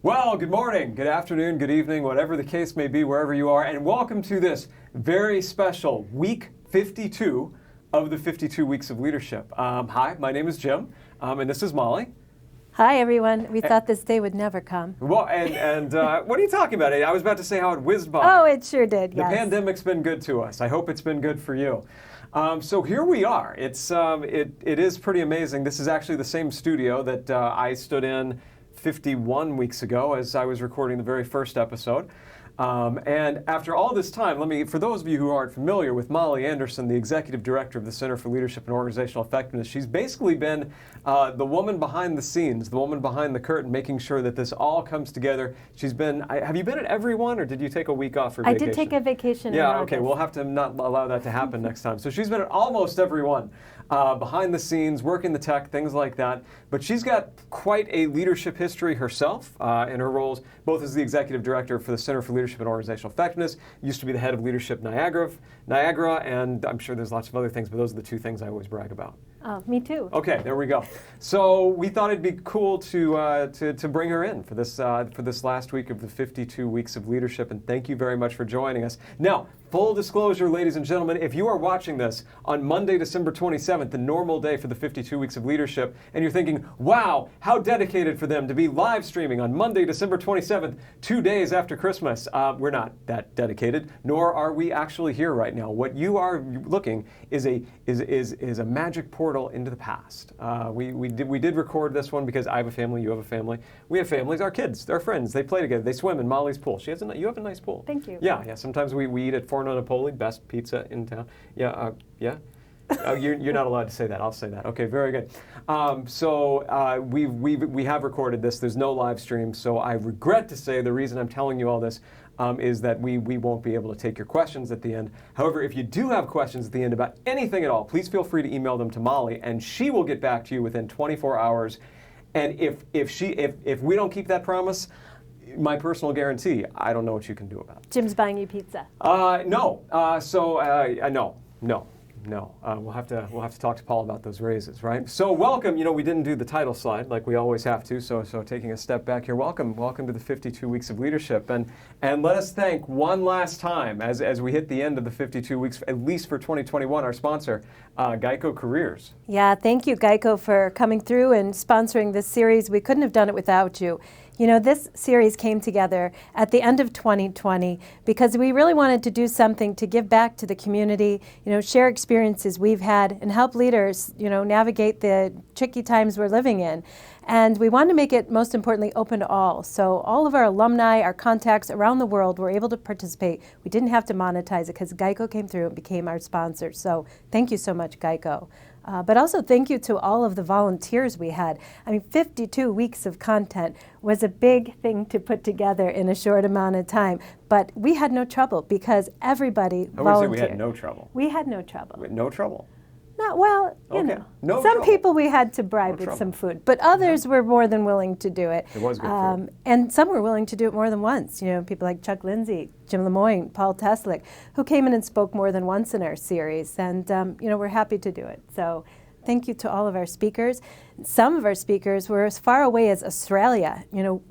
Well, good morning, good afternoon, good evening, whatever the case may be, wherever you are, and welcome to this very special week 52 of the 52 Weeks of Leadership. Hi, my name is Jim, and this is Molly. Hi, everyone. We thought this day would never come. Well, and what are you talking about? I was about to say how it whizzed by. Oh, it sure did, The yes. pandemic's been good to us. I hope it's been good for you. So here we are. It is pretty amazing. This is actually the same studio that I stood in 51 weeks ago as I was recording the very first episode. And after all this time, for those of you who aren't familiar with Molly Anderson, the Executive Director of the Center for Leadership and Organizational Effectiveness, she's basically been the woman behind the scenes, the woman behind the curtain, making sure that this all comes together. She's been, have you been at every one, or did you take a week off for vacation? I did take a vacation. Yeah, okay, we'll have to not allow that to happen next time. So she's been at almost every one. Behind the scenes, working the tech, things like that. But she's got quite a leadership history herself in her roles, both as the Executive Director for the Center for Leadership and Organizational Effectiveness, used to be the head of leadership Niagara, and I'm sure there's lots of other things, but those are the two things I always brag about. Oh, me too. Okay, there we go. So we thought it'd be cool to bring her in for this last week of the 52 Weeks of Leadership, and thank you very much for joining us. Now, full disclosure, ladies and gentlemen, if you are watching this on Monday, December 27th, the normal day for the 52 Weeks of Leadership, and you're thinking, wow, how dedicated for them to be live streaming on Monday, December 27th, 2 days after Christmas. We're not that dedicated, nor are we actually here right now. What you are looking is a magic portal into the past. We did record this one because I have a family, you have a family. We have families, our kids, our friends, they play together, they swim in Molly's pool. You have a nice pool. Thank you. Yeah, sometimes we eat at Forno Napoli, best pizza in town. Yeah. Oh, you're not allowed to say that. I'll say that. Okay, very good. We have recorded this. There's no live stream, so I regret to say the reason I'm telling you all this is that we won't be able to take your questions at the end. However, if you do have questions at the end about anything at all, please feel free to email them to Molly, and she will get back to you within 24 hours. And if we don't keep that promise, my personal guarantee, I don't know what you can do about it. Jim's buying you pizza. No. No. We'll have to talk to Paul about those raises, right? So welcome. We didn't do the title slide like we always have to. So taking a step back here, welcome to the 52 Weeks of Leadership, and let us thank one last time as we hit the end of the 52 weeks, at least for 2021, our sponsor, Geico Careers. Yeah, thank you, Geico, for coming through and sponsoring this series. We couldn't have done it without you. This series came together at the end of 2020 because we really wanted to do something to give back to the community, share experiences we've had and help leaders, navigate the tricky times we're living in. And we wanted to make it, most importantly, open to all. So all of our alumni, our contacts around the world were able to participate. We didn't have to monetize it because Geico came through and became our sponsor. So thank you so much, Geico. But also thank you to all of the volunteers we had. 52 weeks of content was a big thing to put together in a short amount of time. But we had no trouble because everybody volunteered. I would say we had no trouble. We had no trouble. No trouble. Some trouble. People we had to bribe with some food, but others were more than willing to do it. It was good food. And some were willing to do it more than once. People like Chuck Lindsay, Jim Lemoyne, Paul Teslick, who came in and spoke more than once in our series. And, we're happy to do it. So thank you to all of our speakers. Some of our speakers were as far away as Australia.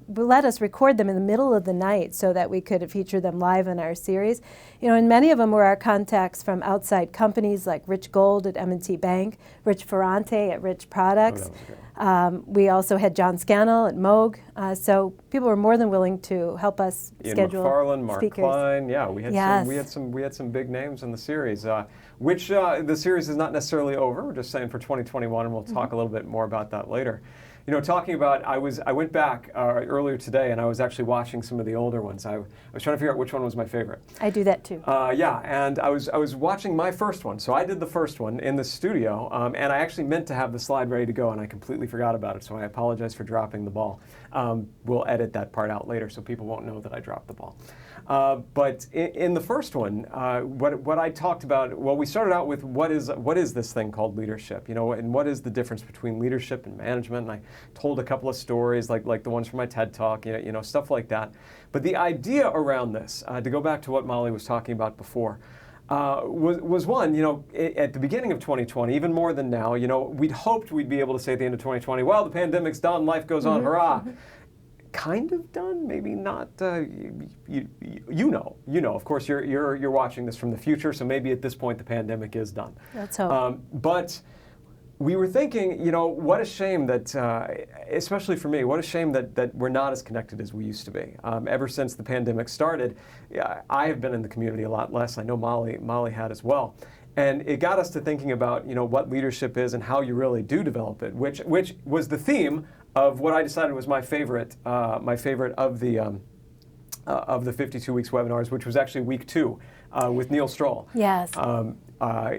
Let us record them in the middle of the night so that we could feature them live in our series. And many of them were our contacts from outside companies like Rich Gold at M&T Bank, Rich Ferrante at Rich Products. We also had John Scannell at Moog. So people were more than willing to help us schedule McFarland, Mark speakers. Klein. Yeah, we had some big names in the series. Which the series is not necessarily over. We're just saying for 2021, and we'll talk a little bit more about that later. Talking about, I went back earlier today, and I was actually watching some of the older ones. I was trying to figure out which one was my favorite. I do that too. And I was watching my first one. So I did the first one in the studio, and I actually meant to have the slide ready to go, and I completely forgot about it. So I apologize for dropping the ball. We'll edit that part out later, so people won't know that I dropped the ball. But in the first one, what I talked about, well, we started out with what is this thing called leadership, and what is the difference between leadership and management? And I told a couple of stories like the ones from my TED Talk, stuff like that. But the idea around this, to go back to what Molly was talking about before, was one, at the beginning of 2020, even more than now, we'd hoped we'd be able to say at the end of 2020, well, the pandemic's done, life goes on, hurrah. kind of done, maybe not. You know. Of course, you're watching this from the future, so maybe at this point the pandemic is done. Let's hope. But we were thinking, what a shame that, especially for me, what a shame that we're not as connected as we used to be. Ever since the pandemic started, I have been in the community a lot less. I know Molly had as well. And it got us to thinking about, what leadership is and how you really do develop it, which was the theme of what I decided was my favorite of the 52 Weeks webinars, which was actually week 2 with Neil Stroll. Yes.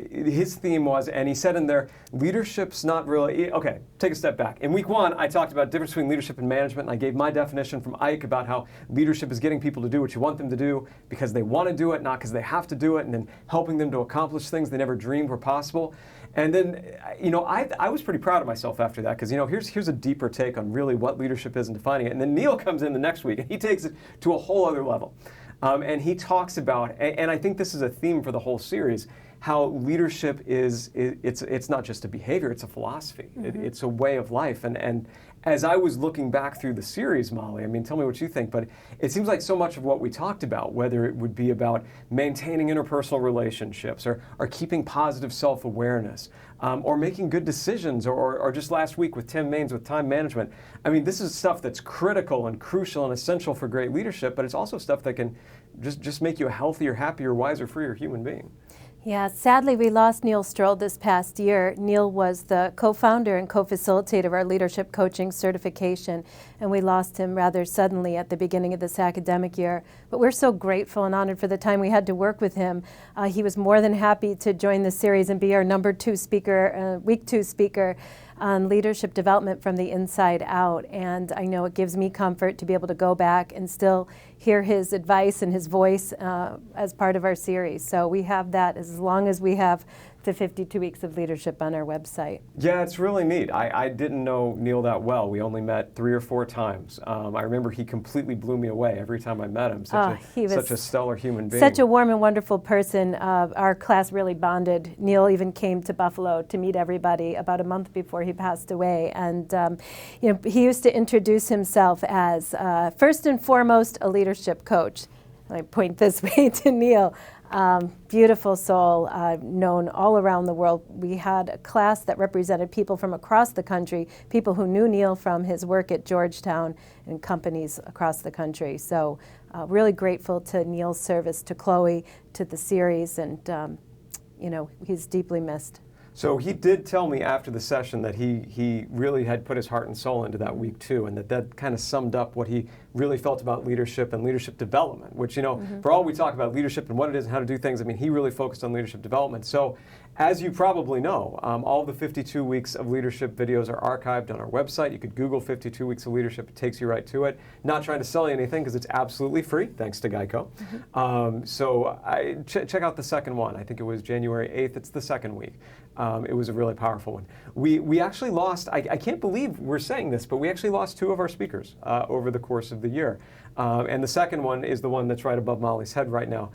His theme was, and he said in there, leadership's not really, okay, take a step back. In week 1, I talked about the difference between leadership and management, and I gave my definition from Ike about how leadership is getting people to do what you want them to do because they want to do it, not because they have to do it, and then helping them to accomplish things they never dreamed were possible. And then, I was pretty proud of myself after that because, here's a deeper take on really what leadership is and defining it. And then Neil comes in the next week, and he takes it to a whole other level. And he talks about, and I think this is a theme for the whole series, how leadership it's not just a behavior, it's a philosophy. Mm-hmm. It's a way of life. And as I was looking back through the series, Molly, tell me what you think, but it seems like so much of what we talked about, whether it would be about maintaining interpersonal relationships or keeping positive self-awareness, or making good decisions, or just last week with Tim Maines with time management. This is stuff that's critical and crucial and essential for great leadership, but it's also stuff that can just make you a healthier, happier, wiser, freer human being. Yeah, sadly, we lost Neil Stroll this past year. Neil was the co-founder and co-facilitator of our leadership coaching certification, and we lost him rather suddenly at the beginning of this academic year. But we're so grateful and honored for the time we had to work with him. He was more than happy to join the series and be our number 2 speaker, week 2 speaker on leadership development from the inside out. And I know it gives me comfort to be able to go back and still hear his advice and his voice as part of our series. So we have that as long as we have the 52 Weeks of Leadership on our website. Yeah, it's really neat. I didn't know Neil that well. We only met 3 or 4 times. I remember he completely blew me away every time I met him. Such a stellar human being. Such a warm and wonderful person. Our class really bonded. Neil even came to Buffalo to meet everybody about a month before he passed away. And he used to introduce himself as, first and foremost, a leadership coach. I point this way to Neil. Beautiful soul, known all around the world. We had a class that represented people from across the country, people who knew Neil from his work at Georgetown and companies across the country. So really grateful to Neil's service to Chloe, to the series, and he's deeply missed. So he did tell me after the session that he really had put his heart and soul into that week 2, and that kind of summed up what he really felt about leadership and leadership development, which, for all we talk about leadership and what it is and how to do things, he really focused on leadership development. So as you probably know, all of the 52 Weeks of Leadership videos are archived on our website. You could Google 52 Weeks of Leadership. It takes you right to it. Not trying to sell you anything because it's absolutely free, thanks to Geico. Check out the second one. I think it was January 8th. It's the second week. It was a really powerful one. We actually lost, I can't believe we're saying this, but we actually lost 2 of our speakers over the course of the year. And the second one is the one that's right above Molly's head right now,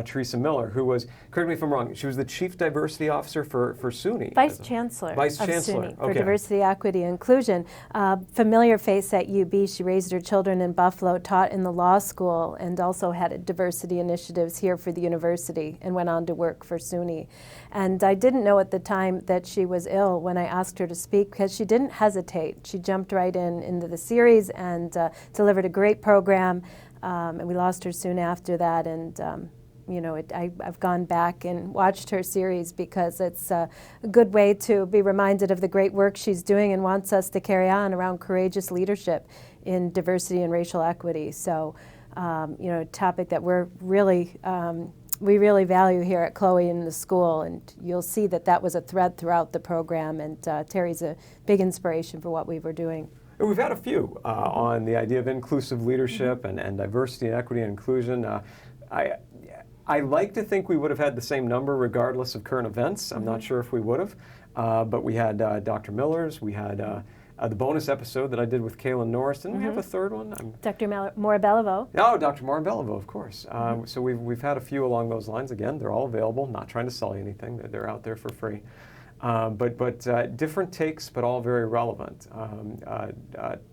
Teresa Miller, who was, correct me if I'm wrong, she was the Chief Diversity Officer for SUNY. Vice Chancellor of SUNY, for Diversity, Equity, and Inclusion. Familiar face at UB. She raised her children in Buffalo, taught in the law school, and also had diversity initiatives here for the university, and went on to work for SUNY. And I didn't know at the time that she was ill when I asked her to speak, because she didn't hesitate. She jumped right into the series and delivered a great program, and we lost her soon after that. And I've gone back and watched her series because it's a good way to be reminded of the great work she's doing and wants us to carry on around courageous leadership in diversity and racial equity. So, a topic that we really value here at Chloe in the school, and you'll see that was a thread throughout the program, and Terry's a big inspiration for what we were doing. We've had a few on the idea of inclusive leadership and diversity and equity and inclusion. I like to think we would have had the same number regardless of current events. I'm not sure if we would have, but we had Dr. Miller's, we had the bonus episode that I did with Kaylin Norris. Didn't we have a third one? Dr. Morabellivo. Oh, Dr. Morabellivo, of course. So we've had a few along those lines. Again, they're all available. Not trying to sell you anything. They're out there for free. But different takes, but all very relevant.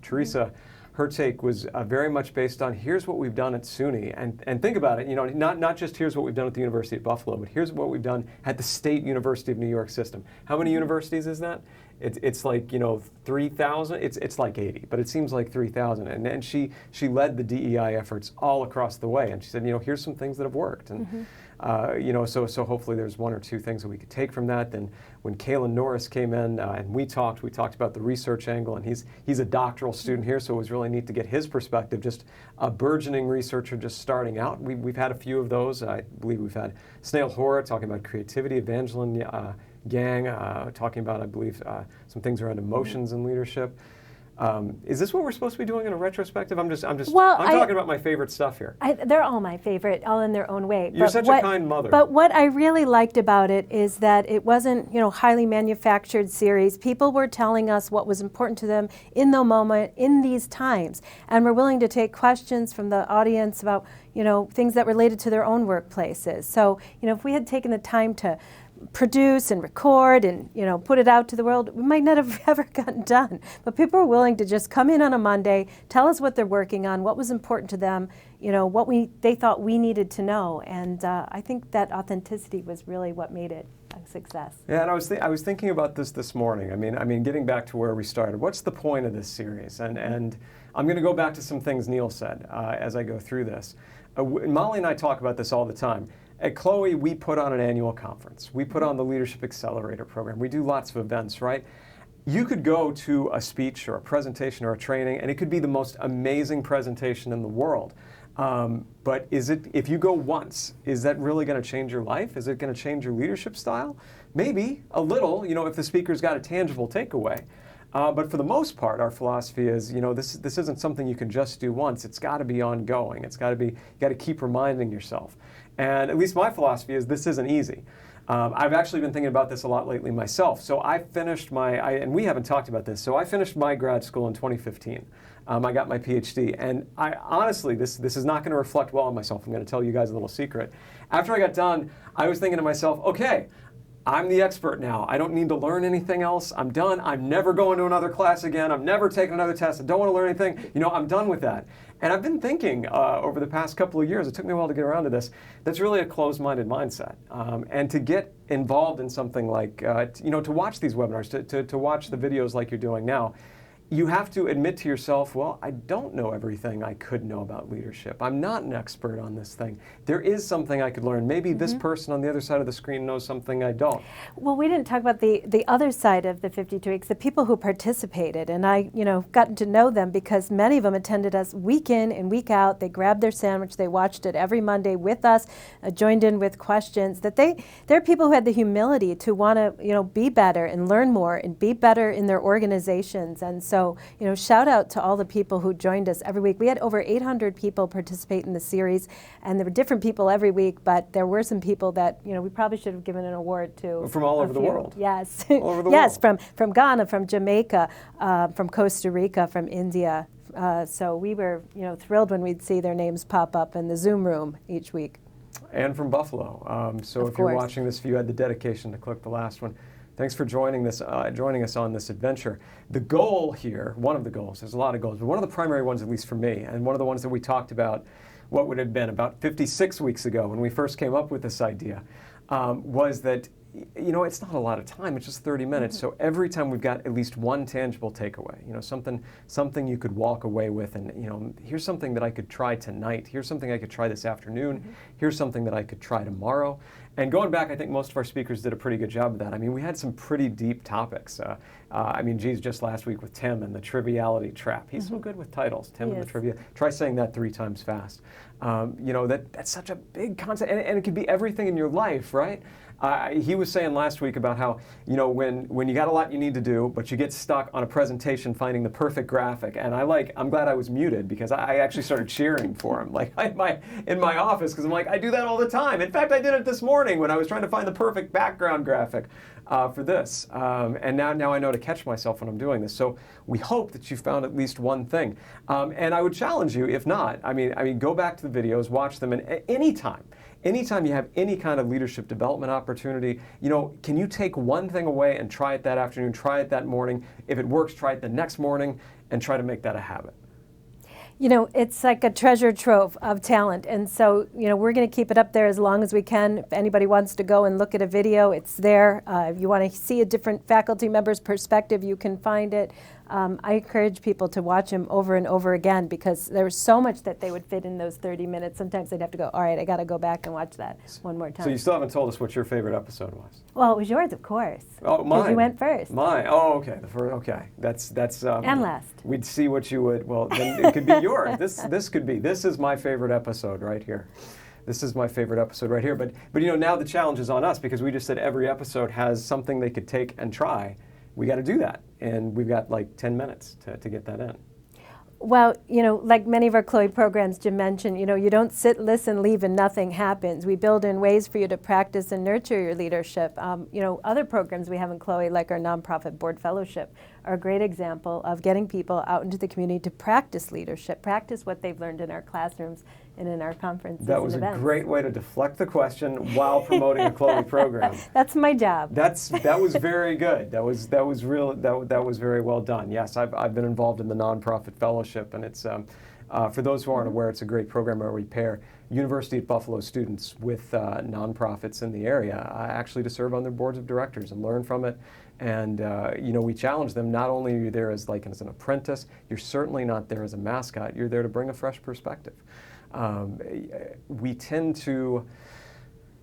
Teresa, her take was very much based on here's what we've done at SUNY, and think about it, not just here's what we've done at the University at Buffalo, but here's what we've done at the State University of New York system. How many universities is that? It's like 3,000. It's like 80, but it seems like 3,000. And she led the DEI efforts all across the way, and she said, here's some things that have worked, and so hopefully there's one or two things that we could take from that. Then when Kalen Norris came in and we talked about the research angle, and he's a doctoral student here, so it was really neat to get his perspective. Just a burgeoning researcher just starting out. We've had a few of those. I believe we've had Snail Horror talking about creativity, Evangeline Gang talking about, I believe, some things around emotions and leadership. Is this what we're supposed to be doing in a retrospective? I'm talking about my favorite stuff here. They're all my favorite, all in their own way. You're such a kind mother. But what I really liked about it is that it wasn't, highly manufactured series. People were telling us what was important to them in the moment, in these times, and we're willing to take questions from the audience about, things that related to their own workplaces. So, if we had taken the time to produce and record and put it out to the world, we might not have ever gotten done. But people are willing to just come in on a Monday, tell us what they're working on, what was important to them, what they thought we needed to know, and I think that authenticity was really what made it a success. Yeah, and I was thinking about this morning. I mean, getting back to where we started. What's the point of this series? And I'm going to go back to some things Neil said as I go through this. Molly and I talk about this all the time. At Chloe, we put on an annual conference. We put on the Leadership Accelerator program. We do lots of events, right? You could go to a speech or a presentation or a training, and it could be the most amazing presentation in the world. But if you go once, is that really going to change your life? Is it going to change your leadership style? Maybe a little, if the speaker's got a tangible takeaway. But for the most part, our philosophy is, this isn't something you can just do once. It's got to be ongoing. You got to keep reminding yourself. And at least my philosophy is this isn't easy. I've actually been thinking about this a lot lately myself. So I finished and we haven't talked about this, so I finished my grad school in 2015. I got my PhD, and I honestly, this is not going to reflect well on myself. I'm going to tell you guys a little secret. After I got done, I was thinking to myself, okay, I'm the expert now. I don't need to learn anything else. I'm done. I'm never going to another class again. I'm never taking another test. I don't want to learn anything. I'm done with that. And I've been thinking over the past couple of years, it took me a while to get around to this, that's really a closed-minded mindset. And to get involved in something like, to watch these webinars, to watch the videos like you're doing now, you have to admit to yourself, well, I don't know everything I could know about leadership. I'm not an expert on this thing. There is something I could learn. Maybe this person on the other side of the screen knows something I don't. Well, we didn't talk about the other side of the 52 weeks, the people who participated. And I, gotten to know them because many of them attended us week in and week out. They grabbed their sandwich. They watched it every Monday with us, joined in with questions. They're people who had the humility to want to, be better and learn more and be better in their organizations. And so, shout out to all the people who joined us every week. We had over 800 people participate in the series, and there were different people every week, but there were some people that, we probably should have given an award to. From all over the world. Yes. All over the yes, world. From Ghana, from Jamaica, from Costa Rica, from India. So we were, thrilled when we'd see their names pop up in the Zoom room each week. And from Buffalo. So if you're watching this, if you had the dedication to click the last one, thanks for joining us on this adventure. The goal here, one of the goals, there's a lot of goals, but one of the primary ones, at least for me, and one of the ones that we talked about, what would have been about 56 weeks ago when we first came up with this idea, was that, it's not a lot of time, it's just 30 minutes. So every time we've got at least one tangible takeaway, something you could walk away with, and, here's something that I could try tonight, here's something I could try this afternoon, here's something that I could try tomorrow. And going back, I think most of our speakers did a pretty good job of that. We had some pretty deep topics. Just last week with Tim and the triviality trap. He's so good with titles, Tim and the trivia. Try saying that 3 times fast. That's such a big concept, and it could be everything in your life, right? He was saying last week about how, when you got a lot you need to do, but you get stuck on a presentation finding the perfect graphic. And I'm glad I was muted because I actually started cheering for him, in my office, because I'm like, I do that all the time. In fact, I did it this morning when I was trying to find the perfect background graphic for this. And now I know to catch myself when I'm doing this. So we hope that you found at least one thing. And I would challenge you, if not, go back to the videos, watch them, and anytime you have any kind of leadership development opportunity, can you take one thing away and try it that afternoon, try it that morning? If it works, try it the next morning, and try to make that a habit. You know, it's like a treasure trove of talent. And so, you know, we're going to keep it up there as long as we can. If anybody wants to go and look at a video, it's there. If you want to see a different faculty member's perspective, you can find it. I encourage people to watch them over and over again because there's so much that they would fit in those 30 minutes. Sometimes they'd have to go, all right, I got to go back and watch that one more time. So you still haven't told us what your favorite episode was. Well, it was yours, of course. Oh, mine. Because you went first. Mine. Oh, okay. The first. Okay. That's. And last. We'd see what you would. Well, then it could be yours. This could be. This is my favorite episode right here. This is my favorite episode right here. But you know, now the challenge is on us because we just said every episode has something they could take and try. We got to do that, and we've got like 10 minutes to get that in. Well, you know, like many of our Chloe programs, Jim mentioned, you know, you don't sit, listen, leave, and nothing happens. We build in ways for you to practice and nurture your leadership. You know, other programs we have in Chloe, like our nonprofit board fellowship, are a great example of getting people out into the community to practice leadership, practice what they've learned in our classrooms and in our conferences That was and events. a great way to deflect the question while promoting a Chloe program. That's my job. That was very good. That was very well done. Yes, I've been involved in the nonprofit fellowship, and it's for those who aren't aware, it's a great program where we pair University at Buffalo students with nonprofits in the area, actually to serve on their boards of directors and learn from it. And you know, we challenge them. Not only are you there as an apprentice, you're certainly not there as a mascot. You're there to bring a fresh perspective. We tend to,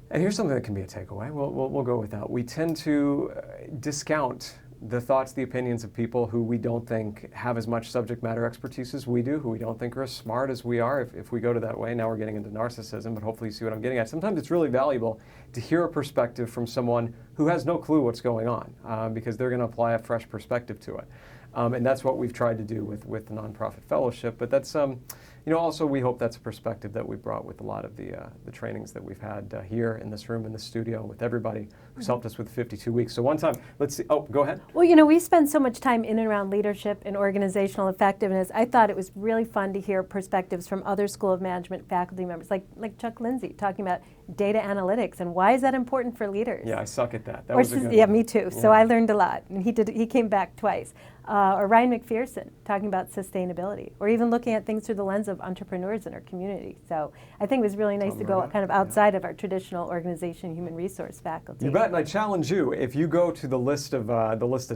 and here's something that can be a takeaway. We'll go with that. We tend to discount the thoughts, the opinions of people who we don't think have as much subject matter expertise as we do, who we don't think are as smart as we are. If we go to that way, now we're getting into narcissism, but hopefully you see what I'm getting at. Sometimes it's really valuable to hear a perspective from someone who has no clue what's going on, because they're going to apply a fresh perspective to it. And that's what we've tried to do with the nonprofit fellowship. But that's, you know, also we hope that's a perspective that we brought with a lot of the trainings that we've had here in this room, in the studio, with everybody who's helped us with 52 weeks. So one time, let's see. Oh, go ahead. Well, you know, we spend so much time in and around leadership and organizational effectiveness. I thought it was really fun to hear perspectives from other School of Management faculty members, like Chuck Lindsay, talking about data analytics and why is that important for leaders. Yeah, I suck at that. That was a good yeah, one. me too. Yeah. So I learned a lot, and he came back twice. Or Ryan McPherson talking about sustainability, or even looking at things through the lens of entrepreneurs in our community. So I think it was really nice to go kind of outside of our traditional organization, human resource faculty. You bet, and I challenge you, if you go to the list of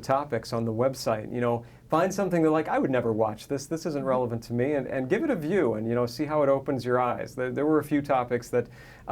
topics on the website, you know, find something that, like, I would never watch this isn't relevant to me, and give it a view, and, you know, see how it opens your eyes. There were a few topics that,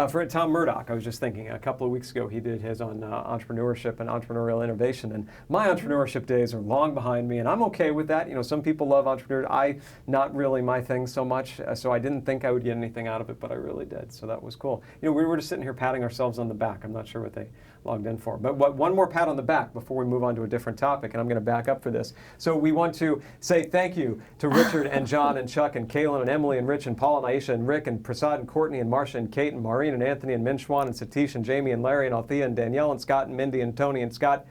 for Tom Murdoch, I was just thinking, a couple of weeks ago, he did his on entrepreneurship and entrepreneurial innovation, and my entrepreneurship days are long behind me, and I'm okay with that. You know, some people love entrepreneurship. Not really my thing so much, so I didn't think I would get anything out of it, but I really did, so that was cool. You know, we were just sitting here patting ourselves on the back. I'm not sure what they logged in for. But one more pat on the back before we move on to a different topic, and I'm going to back up for this. So we want to say thank you to Richard and John and Chuck and Kaylin and Emily and Rich and Paul and Aisha and Rick and Prasad and Courtney and Marcia and Kate and Maureen and Anthony and Minchwan and Satish and Jamie and Larry and Althea and Danielle and Scott and Mindy and Tony and Scott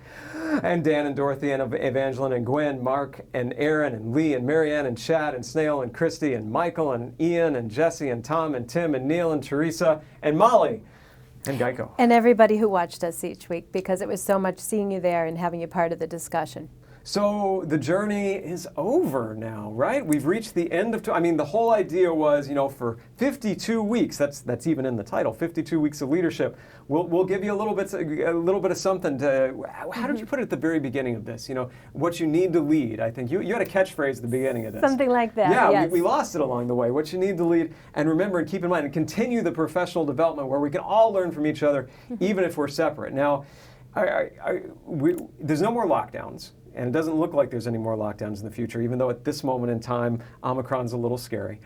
and Dan and Dorothy and Evangeline and Gwen, Mark and Aaron and Lee and Marianne and Chad and Snail and Christy and Michael and Ian and Jesse and Tom and Tim and Neil and Teresa and Molly. And Geico. And everybody who watched us each week, because it was so much seeing you there and having you part of the discussion. So the journey is over now, right? We've reached the end of, I mean, the whole idea was, you know, for 52 weeks, that's even in the title, 52 weeks of leadership, we'll give you a little bit of something to, how did you put it at the very beginning of this? You know, what you need to lead. I think you had a catchphrase at the beginning of this. Something like that, yeah, yes. we lost it along the way. What you need to lead, and remember and keep in mind, and continue the professional development where we can all learn from each other, even if we're separate. Now, there's no more lockdowns. And it doesn't look like there's any more lockdowns in the future, even though at this moment in time, Omicron's a little scary.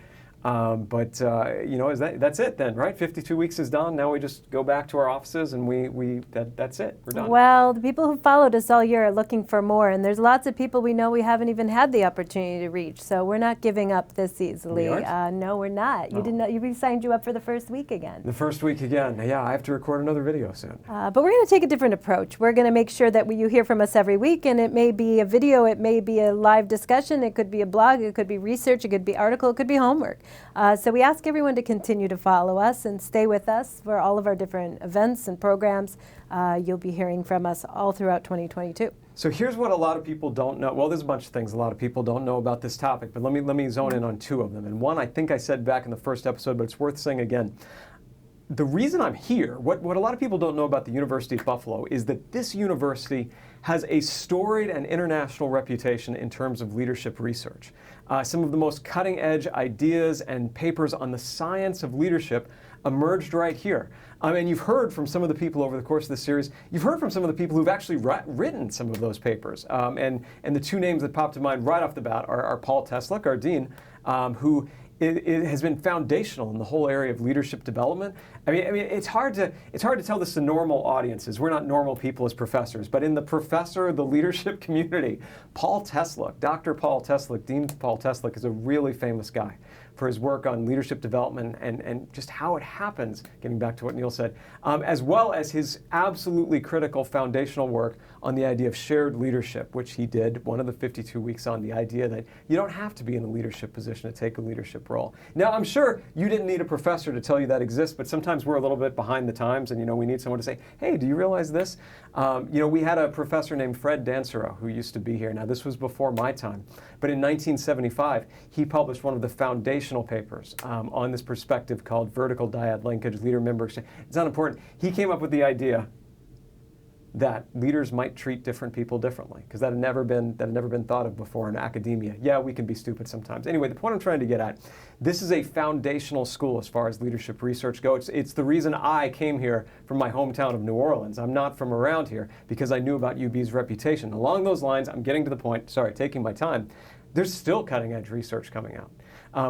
But you know, that's it then, right? 52 weeks is done. Now we just go back to our offices, and that's it. We're done. Well, the people who followed us all year are looking for more, and there's lots of people we know we haven't even had the opportunity to reach. So we're not giving up this easily. We aren't? No, we're not. You didn't. We signed you up for the first week again. The first week again. Yeah, I have to record another video soon. But we're going to take a different approach. We're going to make sure that you hear from us every week, and it may be a video, it may be a live discussion, it could be a blog, it could be research, it could be article, it could be homework. So we ask everyone to continue to follow us and stay with us for all of our different events and programs. You'll be hearing from us all throughout 2022. So here's what a lot of people don't know. Well, there's a bunch of things a lot of people don't know about this topic, but let me zone in on two of them. And one I think I said back in the first episode, but it's worth saying again. The reason I'm here, what a lot of people don't know about the University of Buffalo is that this university has a storied and international reputation in terms of leadership research. Some of the most cutting-edge ideas and papers on the science of leadership emerged right here. And you've heard from some of the people over the course of this series, you've heard from some of the people who've actually written some of those papers. And the two names that popped to mind right off the bat are Paul Teslik, our dean, who it has been foundational in the whole area of leadership development. I mean, it's hard to tell this to normal audiences. We're not normal people as professors, but in the leadership community, Paul Teslik, Dr. Paul Teslik, Dean Paul Teslik, is a really famous guy for his work on leadership development and just how it happens, getting back to what Neil said, as well as his absolutely critical foundational work on the idea of shared leadership, which he did one of the 52 weeks on, the idea that you don't have to be in a leadership position to take a leadership role. Now, I'm sure you didn't need a professor to tell you that exists, but sometimes we're a little bit behind the times and, we need someone to say, hey, do you realize this? We had a professor named Fred Dansereau who used to be here. Now, this was before my time, but in 1975, he published one of the foundational papers on this perspective called vertical dyad linkage, leader-member exchange. It's not important. He came up with the idea that leaders might treat different people differently, because that had never been thought of before in academia. Yeah, we can be stupid sometimes. Anyway, the point I'm trying to get at, this is a foundational school as far as leadership research goes. It's the reason I came here from my hometown of New Orleans. I'm not from around here because I knew about UB's reputation. Along those lines, I'm getting to the point, taking my time, there's still cutting edge research coming out.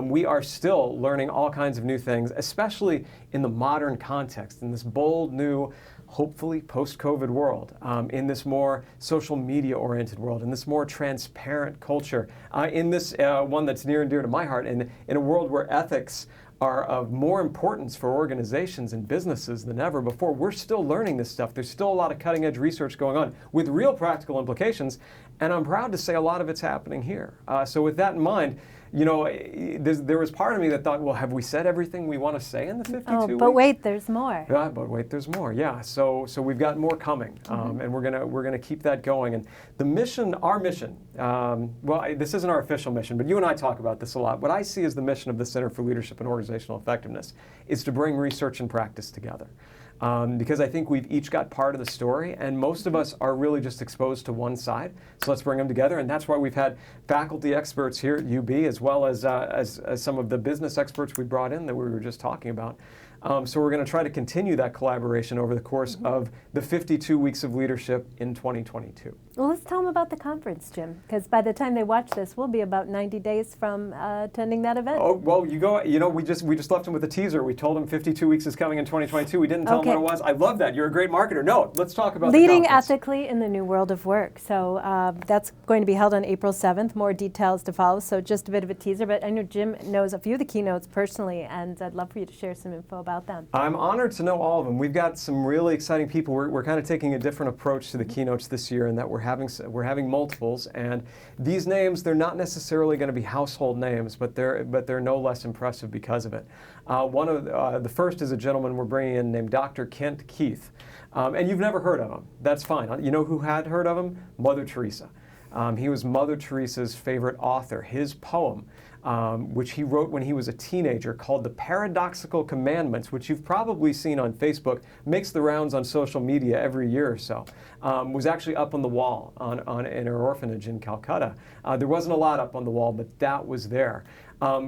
We are still learning all kinds of new things, especially in the modern context, in this bold new, hopefully post-COVID world, in this more social media-oriented world, in this more transparent culture, in this one that's near and dear to my heart, in a world where ethics are of more importance for organizations and businesses than ever before. We're still learning this stuff. There's still a lot of cutting-edge research going on with real practical implications, and I'm proud to say a lot of it's happening here. So with that in mind, there was part of me that thought, well, have we said everything we want to say in the 52 weeks? But wait, there's more. Yeah, but wait, there's more. Yeah, so we've got more coming, and we're gonna keep that going. And the mission, our mission, this isn't our official mission, but you and I talk about this a lot. What I see as the mission of the Center for Leadership and Organizational Effectiveness is to bring research and practice together. Because I think we've each got part of the story, and most of us are really just exposed to one side. So let's bring them together, and that's why we've had faculty experts here at UB, as well as some of the business experts we brought in that we were just talking about. So we're going to try to continue that collaboration over the course of the 52 weeks of leadership in 2022. Well, let's tell them about the conference, Jim, because by the time they watch this, we'll be about 90 days from attending that event. Oh, well, we just left them with a teaser. We told them 52 weeks is coming in 2022. We didn't tell them what it was. I love that. You're a great marketer. No, let's talk about Leading the conference. Ethically in the New World of Work. So that's going to be held on April 7th. More details to follow. So just a bit of a teaser, but I know Jim knows a few of the keynotes personally, and I'd love for you to share some info about them. I'm honored to know all of them. We've got some really exciting people. We're kind of taking a different approach to the keynotes this year in that we're having multiples, and these names, they're not necessarily going to be household names, but they're no less impressive because of it. The first is a gentleman we're bringing in named Dr. Kent Keith, and you've never heard of him. That's fine. You know who had heard of him? Mother Teresa. He was Mother Teresa's favorite author. His poem, which he wrote when he was a teenager, called The Paradoxical Commandments, which you've probably seen on Facebook, makes the rounds on social media every year or so, was actually up on the wall in her orphanage in Calcutta. There wasn't a lot up on the wall, but that was there.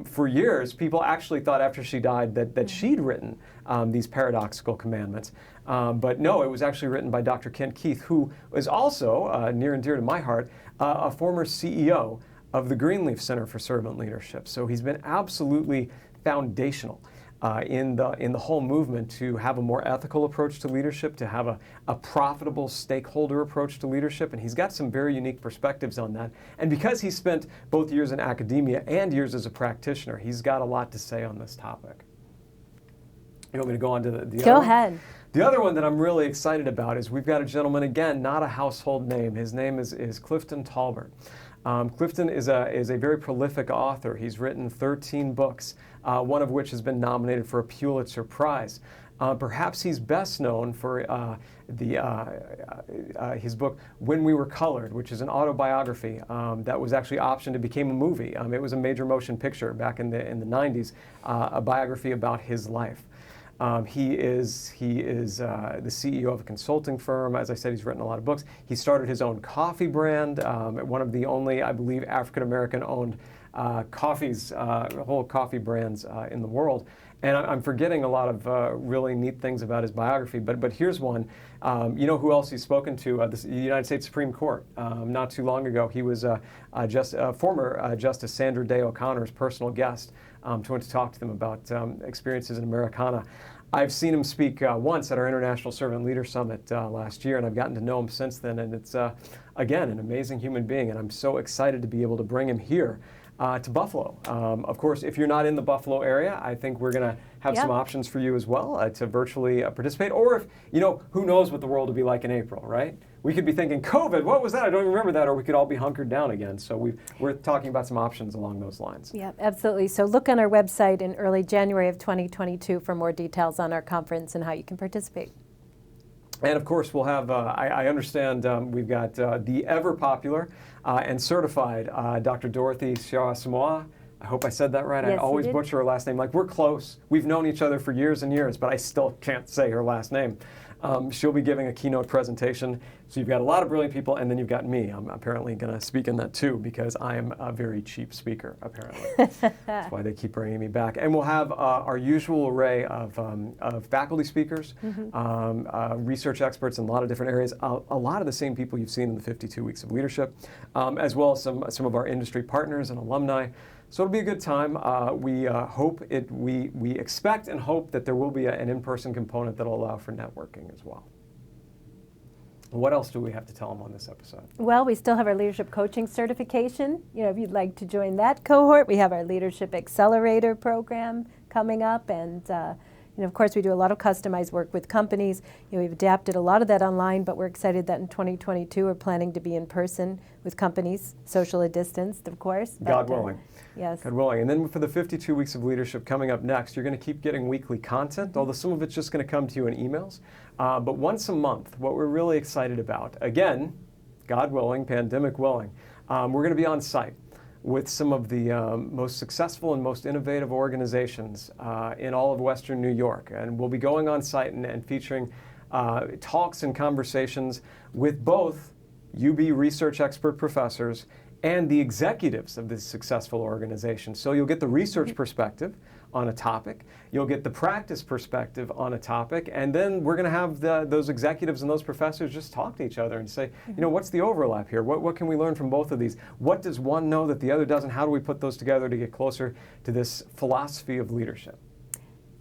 For years, people actually thought after she died that she'd written these paradoxical commandments. But no, it was actually written by Dr. Kent Keith, who is also, near and dear to my heart, a former CEO of the Greenleaf Center for Servant Leadership. So he's been absolutely foundational in the whole movement to have a more ethical approach to leadership, to have a profitable stakeholder approach to leadership, and he's got some very unique perspectives on that. And because he spent both years in academia and years as a practitioner, he's got a lot to say on this topic. You want me to go on to the other one? Go ahead. The other one that I'm really excited about is we've got a gentleman, again, not a household name. His name is Clifton Talbert. Clifton is a very prolific author. He's written 13 books. one of which has been nominated for a Pulitzer Prize. Perhaps he's best known for his book, When We Were Colored, which is an autobiography that was actually optioned. It became a movie. It was a major motion picture back in the 90s, a biography about his life. He is the CEO of a consulting firm. As I said, he's written a lot of books. He started his own coffee brand, one of the only, I believe, African-American owned whole coffee brands in the world. And I'm forgetting a lot of really neat things about his biography, but here's one. You know who else he's spoken to? The United States Supreme Court. Not too long ago, he was former Justice Sandra Day O'Connor's personal guest. Went to talk to them about experiences in Americana. I've seen him speak once at our International Servant Leader Summit last year, and I've gotten to know him since then, and it's, again, an amazing human being, and I'm so excited to be able to bring him here to Buffalo. Of course, if you're not in the Buffalo area, I think we're going to have some options for you as well to virtually participate. Or if, who knows what the world will be like in April, right? We could be thinking, COVID, what was that? I don't even remember that. Or we could all be hunkered down again. So we're talking about some options along those lines. Yeah, absolutely. So look on our website in early January of 2022 for more details on our conference and how you can participate. And of course, we'll have, I understand we've got the ever popular and certified Dr. Dorothy Shaw-Samoa. I hope I said that right. Yes, I always butcher her last name. Like, we're close. We've known each other for years and years, but I still can't say her last name. She'll be giving a keynote presentation. So you've got a lot of brilliant people, and then you've got me. I'm apparently going to speak in that too, because I am a very cheap speaker, apparently. That's why they keep bringing me back. And we'll have our usual array of faculty speakers, research experts in a lot of different areas, a lot of the same people you've seen in the 52 Weeks of Leadership, as well as some of our industry partners and alumni. So it'll be a good time. We expect and hope that there will be an in-person component that'll allow for networking as well. What else do we have to tell them on this episode? Well, we still have our leadership coaching certification. If you'd like to join that cohort, we have our Leadership Accelerator program coming up, and of course, we do a lot of customized work with companies. We've adapted a lot of that online, but we're excited that in 2022 we're planning to be in person with companies, socially distanced, of course. God willing. Yes. God willing. And then for the 52 Weeks of Leadership coming up next, you're going to keep getting weekly content, although some of it's just going to come to you in emails. But once a month, what we're really excited about, again, God willing, pandemic willing, we're going to be on site with some of the most successful and most innovative organizations in all of Western New York. And we'll be going on site and featuring talks and conversations with both UB research expert professors and the executives of this successful organization. So you'll get the research perspective on a topic, you'll get the practice perspective on a topic, and then we're going to have those executives and those professors just talk to each other and say, what's the overlap here? What can we learn from both of these? What does one know that the other doesn't? How do we put those together to get closer to this philosophy of leadership?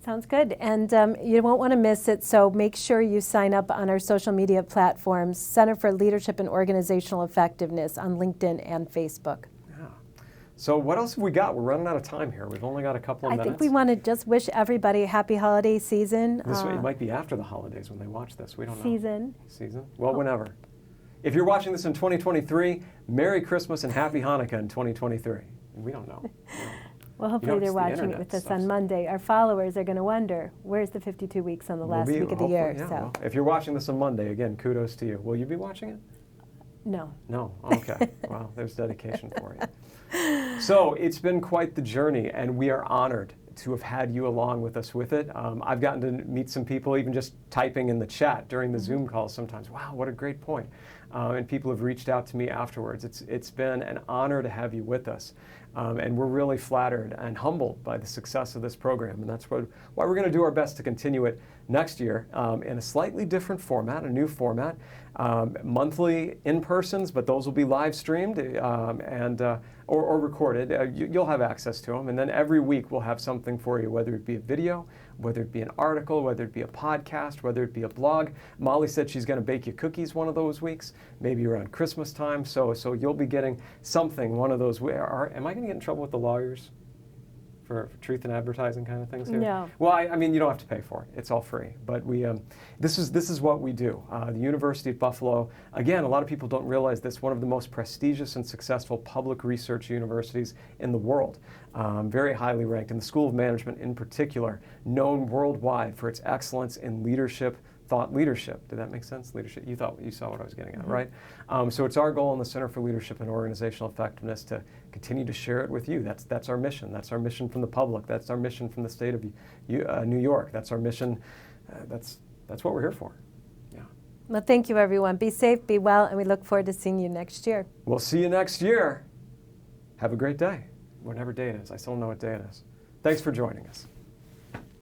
Sounds good. And you won't want to miss it, so make sure you sign up on our social media platforms, Center for Leadership and Organizational Effectiveness on LinkedIn and Facebook. Yeah. So what else have we got? We're running out of time here. We've only got a couple of minutes. I think we want to just wish everybody a happy holiday season. This way, it might be after the holidays when they watch this. We don't know. Season? Well, whenever. If you're watching this in 2023, Merry Christmas and Happy Hanukkah in 2023. We don't know. Well, hopefully they're watching it with us on Monday. Our followers are going to wonder, where's the 52 weeks on the last week of the year? Yeah, well, if you're watching this on Monday, again, kudos to you. Will you be watching it? No. No? Okay. Well, there's dedication for you. So it's been quite the journey, and we are honored to have had you along with us with it. I've gotten to meet some people, even just typing in the chat during the Zoom calls sometimes. Wow, what a great point. And people have reached out to me afterwards. It's been an honor to have you with us. And we're really flattered and humbled by the success of this program. And that's why we're going to do our best to continue it next year in a slightly different format, a new format. Monthly in-persons, but those will be live streamed or recorded. You'll have access to them. And then every week we'll have something for you, whether it be a video, whether it be an article, whether it be a podcast, whether it be a blog. Molly said she's going to bake you cookies one of those weeks, maybe around Christmas time. So you'll be getting something one of those. Am I going to get in trouble with the lawyers for truth in advertising kind of things here? No. Well, I mean, you don't have to pay for it. It's all free. But this is what we do. The University of Buffalo, again, a lot of people don't realize this, one of the most prestigious and successful public research universities in the world. Very highly ranked. And the School of Management in particular, known worldwide for its excellence in leadership, thought leadership. Did that make sense? Leadership. You saw what I was getting at, right? So it's our goal in the Center for Leadership and Organizational Effectiveness to continue to share it with you. That's our mission. That's our mission from the public. That's our mission from the state of New York. That's our mission. That's what we're here for. Yeah. Well, thank you, everyone. Be safe, be well, and we look forward to seeing you next year. We'll see you next year. Have a great day, whatever day it is. I still don't know what day it is. Thanks for joining us.